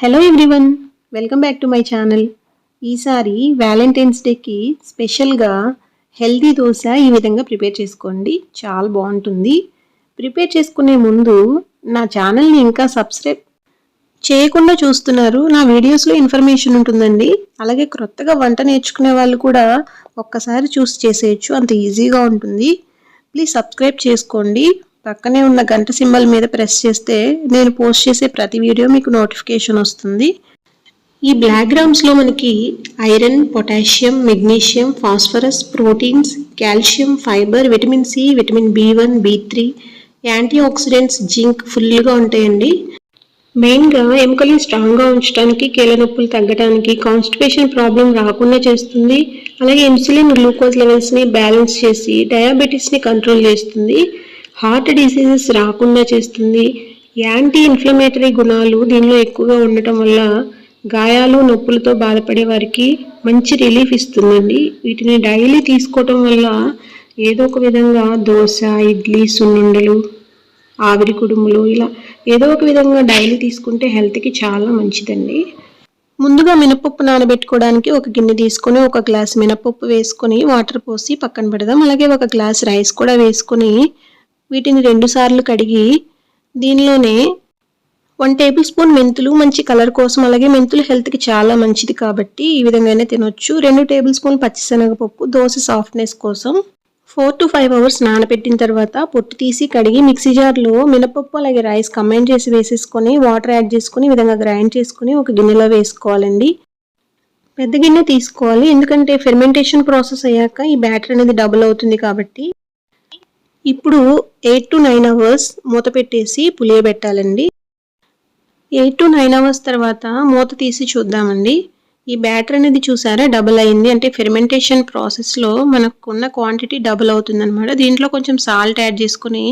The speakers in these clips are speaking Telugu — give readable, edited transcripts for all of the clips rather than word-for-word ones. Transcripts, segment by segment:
Hello everyone, welcome back to my channel. ఈసారి వ్యాలంటైన్స్ డేకి స్పెషల్గా హెల్దీ దోశ ఈ విధంగా ప్రిపేర్ చేసుకోండి. చాలా బాగుంటుంది. ప్రిపేర్ చేసుకునే ముందు నా ఛానల్ని ఇంకా సబ్స్క్రైబ్ చేయకుండా చూస్తున్నారు. నా వీడియోస్లో ఇన్ఫర్మేషన్ ఉంటుందండి. అలాగే కొత్తగా వంట నేర్చుకునే వాళ్ళు కూడా ఒక్కసారి చూసి చేసేయచ్చు, అంత ఈజీగా ఉంటుంది. ప్లీజ్ సబ్స్క్రైబ్ చేసుకోండి. పక్కనే ఉన్న గంట సింబల్ మీద ప్రెస్ చేస్తే నేను పోస్ట్ చేసే ప్రతి వీడియో మీకు నోటిఫికేషన్ వస్తుంది. ఈ బ్లాక్ గ్రామ్స్లో మనకి iron, potassium, magnesium, phosphorus, proteins, calcium, fibre, vitamin C, vitamin B1, B3, antioxidants, zinc ఫుల్గా ఉంటాయండి. మెయిన్గా ఎముకల్ని స్ట్రాంగ్గా ఉంచడానికి, కీళ్ళ నొప్పులు తగ్గడానికి, కాన్స్టిపేషన్ ప్రాబ్లం రాకుండా చేస్తుంది. అలాగే ఇన్సులిన్, గ్లూకోజ్ లెవెల్స్ని బ్యాలెన్స్ చేసి డయాబెటీస్ని కంట్రోల్ చేస్తుంది. హార్ట్ డిసీజెస్ రాకుండా చేస్తుంది. యాంటీ ఇన్ఫ్లమేటరీ గుణాలు దీనిలో ఎక్కువగా ఉండటం వల్ల గాయాలు, నొప్పులతో బాధపడే వారికి మంచి రిలీఫ్ ఇస్తుందండి. వీటిని డైలీ తీసుకోవటం వల్ల ఏదో ఒక విధంగా దోశ, ఇడ్లీ, సున్నుండలు, ఆవిరి కుడుములు ఇలా ఏదో ఒక విధంగా డైలీ తీసుకుంటే హెల్త్కి చాలా మంచిదండి. ముందుగా మినపప్పు నానబెట్టుకోవడానికి ఒక గిన్నె తీసుకొని ఒక గ్లాస్ మినపప్పు వేసుకొని వాటర్ పోసి పక్కన పెడదాం. అలాగే ఒక గ్లాస్ రైస్ కూడా వేసుకొని వీటిని 2 సార్లు కడిగి దీనిలోనే 1 టేబుల్ స్పూన్ మెంతులు మంచి కలర్ కోసం, అలాగే మెంతులు హెల్త్కి చాలా మంచిది కాబట్టి ఈ విధంగానే తినొచ్చు. 2 టేబుల్ స్పూన్ పచ్చిశనగపప్పు దోశ సాఫ్ట్నెస్ కోసం. 4 to 5 అవర్స్ నానబెట్టిన తర్వాత పొట్టు తీసి కడిగి మిక్సీ జార్లో మినపప్పు అలాగే రైస్ కంబైన్ చేసి వేసేసుకొని వాటర్ యాడ్ చేసుకొని ఈ విధంగా గ్రైండ్ చేసుకొని ఒక గిన్నెలో వేసుకోవాలండి. పెద్ద గిన్నె తీసుకోవాలి, ఎందుకంటే ఫెర్మెంటేషన్ ప్రాసెస్ అయ్యాక ఈ బ్యాటర్ అనేది డబుల్ అవుతుంది కాబట్టి. ఇప్పుడు 8 to 9 అవర్స్ మూత పెట్టేసి పులియబెట్టాలండి. 8 to 9 అవర్స్ తర్వాత మూత తీసి చూద్దామండి. ఈ బ్యాటర్ అనేది చూసారా డబుల్ అయింది, అంటే ఫెర్మెంటేషన్ ప్రాసెస్లో మనకున్న క్వాంటిటీ డబుల్ అవుతుందన్నమాట. దీంట్లో కొంచెం సాల్ట్ యాడ్ చేసుకుని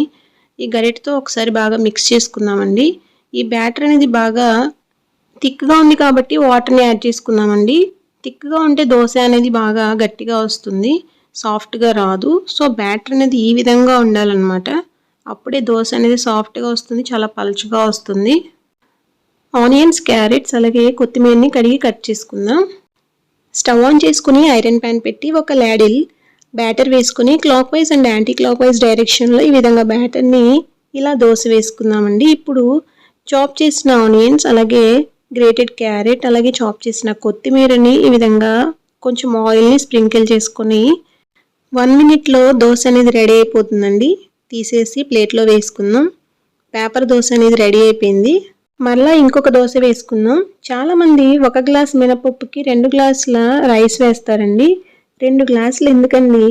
ఈ గరిటతో ఒకసారి బాగా మిక్స్ చేసుకుందామండి. ఈ బ్యాటర్ అనేది బాగా థిక్గా ఉంది కాబట్టి వాటర్ని యాడ్ చేసుకుందామండి. థిక్గా ఉంటే దోశ అనేది బాగా గట్టిగా వస్తుంది, సాఫ్ట్గా రాదు. సో బ్యాటర్ అనేది ఈ విధంగా ఉండాలన్నమాట. అప్పుడే దోశ అనేది సాఫ్ట్గా వస్తుంది, చాలా పలుచగా వస్తుంది. ఆనియన్స్, క్యారెట్స్ అలాగే కొత్తిమీరని కడిగి కట్ చేసుకుందాం. స్టవ్ ఆన్ చేసుకుని ఐరన్ ప్యాన్ పెట్టి ఒక లాడిల్ బ్యాటర్ వేసుకుని clock wise and anti clock wise డైరెక్షన్లో ఈ విధంగా బ్యాటర్ని ఇలా దోశ వేసుకుందామండి. ఇప్పుడు చాప్ చేసిన ఆనియన్స్ అలాగే గ్రేటెడ్ క్యారెట్ అలాగే చాప్ చేసిన కొత్తిమీరని ఈ విధంగా కొంచెం ఆయిల్ని స్ప్రింకిల్ చేసుకొని 1 మినిట్లో దోశ అనేది రెడీ అయిపోతుందండి. తీసేసి ప్లేట్లో వేసుకుందాం. పేపర్ దోశ అనేది రెడీ అయిపోయింది. మరలా ఇంకొక దోశ వేసుకుందాం. చాలామంది 1 గ్లాస్ మినపప్పుకి 2 గ్లాసుల రైస్ వేస్తారండి. 2 గ్లాసులు ఎందుకండి,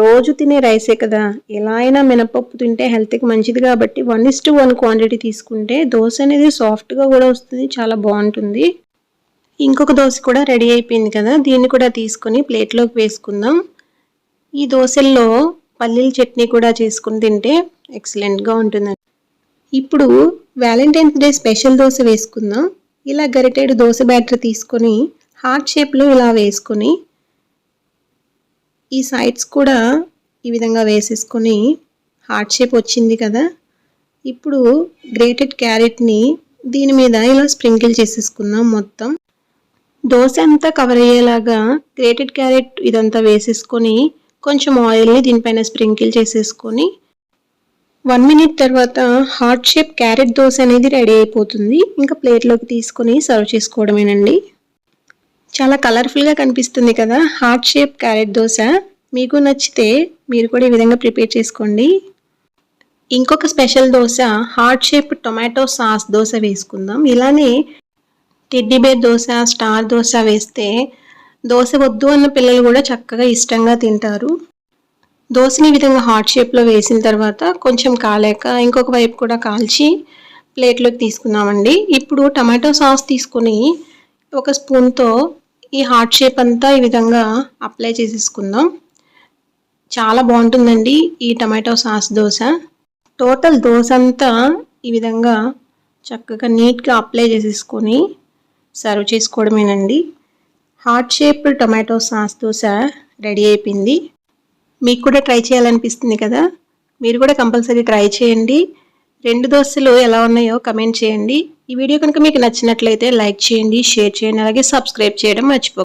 రోజు తినే రైసే కదా. ఎలా అయినా మినపప్పు తింటే హెల్త్కి మంచిది కాబట్టి 1:1 క్వాంటిటీ తీసుకుంటే దోశ అనేది సాఫ్ట్గా కూడా వస్తుంది, చాలా బాగుంటుంది. ఇంకొక దోశ కూడా రెడీ అయిపోయింది కదా, దీన్ని కూడా తీసుకొని ప్లేట్లోకి వేసుకుందాం. ఈ దోశల్లో పల్లీల చట్నీ కూడా చేసుకుని తింటే ఎక్సలెంట్గా ఉంటుంది. ఇప్పుడు వ్యాలంటైన్స్ డే స్పెషల్ దోశ వేసుకుందాం. ఇలా గరిటెడు దోశ బ్యాటర్ తీసుకొని హార్ట్ షేప్లో ఇలా వేసుకొని ఈ సైడ్స్ కూడా ఈ విధంగా వేసేసుకొని హార్ట్ షేప్ వచ్చింది కదా. ఇప్పుడు గ్రేటెడ్ క్యారెట్ని దీని మీద ఇలా స్ప్రింకిల్ చేసేసుకుందాం. మొత్తం దోశ అంతా కవర్ అయ్యేలాగా గ్రేటెడ్ క్యారెట్ ఇదంతా వేసేసుకొని కొంచెం ఆయిల్ని దీనిపైన స్ప్రింకిల్ చేసేసుకొని 1 మినిట్ తర్వాత హార్ట్ షేప్ క్యారెట్ దోశ అనేది రెడీ అయిపోతుంది. ఇంకా ప్లేట్లోకి తీసుకొని సర్వ్ చేసుకోవడమేనండి. చాలా కలర్ఫుల్గా కనిపిస్తుంది కదా హార్ట్ షేప్ క్యారెట్ దోశ. మీకు నచ్చితే మీరు కూడా ఈ విధంగా ప్రిపేర్ చేసుకోండి. ఇంకొక special dosa heart shape tomato sauce dosa వేసుకుందాం. ఇలానే teddy bear dosa, star dosa వేస్తే దోశ వద్దు అన్న పిల్లలు కూడా చక్కగా ఇష్టంగా తింటారు. దోశని ఈ విధంగా హార్ట్ షేప్లో వేసిన తర్వాత కొంచెం కాలాక ఇంకొక వైపు కూడా కాల్చి ప్లేట్లోకి తీసుకుందామండి. ఇప్పుడు టమాటో సాస్ తీసుకొని ఒక స్పూన్తో ఈ హార్ట్ షేప్ అంతా ఈ విధంగా అప్లై చేసేసుకుందాం. చాలా బాగుంటుందండి ఈ tomato sauce dosa. Total dosa అంతా ఈ విధంగా చక్కగా నీట్గా అప్లై చేసేసుకొని సర్వ్ చేసుకోవడమేనండి. Heart shape tomato sauce dosa ready అయిపోయింది. మీకు కూడా ట్రై చేయాలనిపిస్తుంది కదా, మీరు కూడా కంపల్సరీ ట్రై చేయండి. 2 దోసలు ఎలా ఉన్నాయో కమెంట్ చేయండి. ఈ వీడియో కనుక మీకు నచ్చినట్లయితే లైక్ చేయండి, షేర్ చేయండి, అలాగే సబ్స్క్రైబ్ చేయడం మర్చిపోకండి.